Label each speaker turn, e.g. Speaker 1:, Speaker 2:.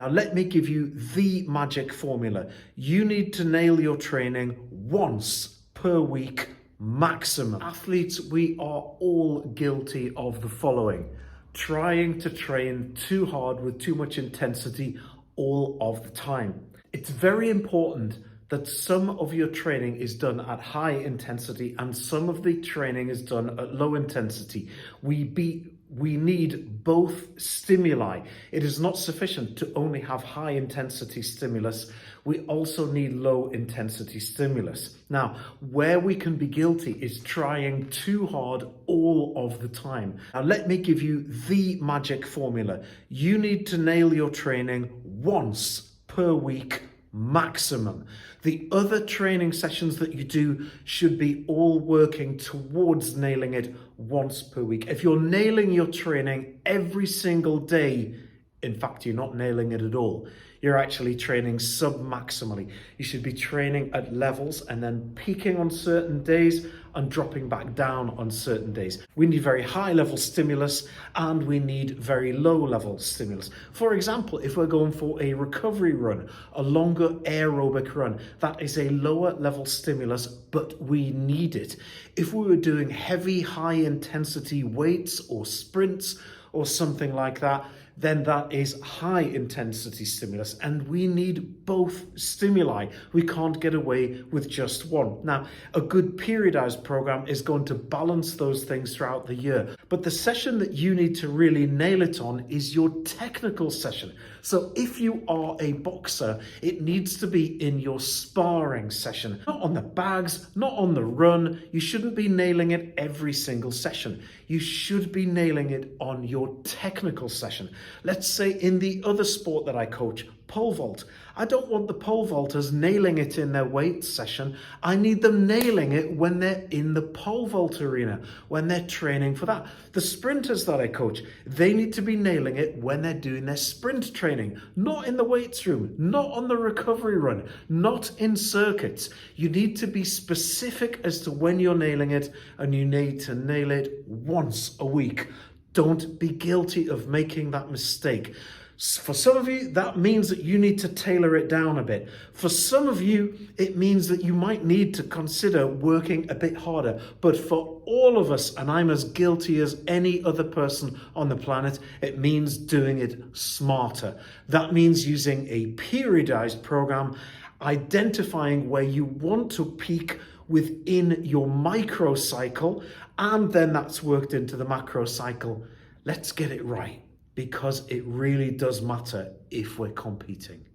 Speaker 1: Now, let me give you the magic formula. You need to nail your training once per week maximum. Athletes, we are all guilty of the following: trying to train too hard with too much intensity all of the time. It's very important that some of your training is done at high intensity and some of the training is done at low intensity. We need both stimuli. It is not sufficient to only have high intensity stimulus. We also need low intensity stimulus. Now, where we can be guilty is trying too hard all of the time. Now, let me give you the magic formula. You need to nail your training once per week maximum. The other training sessions that you do should be all working towards nailing it once per week. If you're nailing your training every single day, in fact, you're not nailing it at all. You're actually training sub-maximally. You should be training at levels and then peaking on certain days and dropping back down on certain days. We need very high level stimulus and we need very low level stimulus. For example, if we're going for a recovery run, a longer aerobic run, that is a lower level stimulus, but we need it. If we were doing heavy, high intensity weights or sprints or something like that, then that is high intensity stimulus, and we need both stimuli. We can't get away with just one. Now, a good periodized program is going to balance those things throughout the year, but the session that you need to really nail it on is your technical session. So if you are a boxer, it needs to be in your sparring session, not on the bags, not on the run. You shouldn't be nailing it every single session. You should be nailing it on your technical session. Let's say in the other sport that I coach, pole vault. I don't want the pole vaulters nailing it in their weight session. I need them nailing it when they're in the pole vault arena, when they're training for that. The sprinters that I coach, they need to be nailing it when they're doing their sprint training, not in the weights room, not on the recovery run, not in circuits. You need to be specific as to when you're nailing it, and you need to nail it once a week. Don't be guilty of making that mistake. For some of you, that means that you need to tailor it down a bit. For some of you, it means that you might need to consider working a bit harder. But for all of us, and I'm as guilty as any other person on the planet, it means doing it smarter. That means using a periodized program, identifying where you want to peak within your microcycle, and then that's worked into the macrocycle. Let's get it right, because it really does matter if we're competing.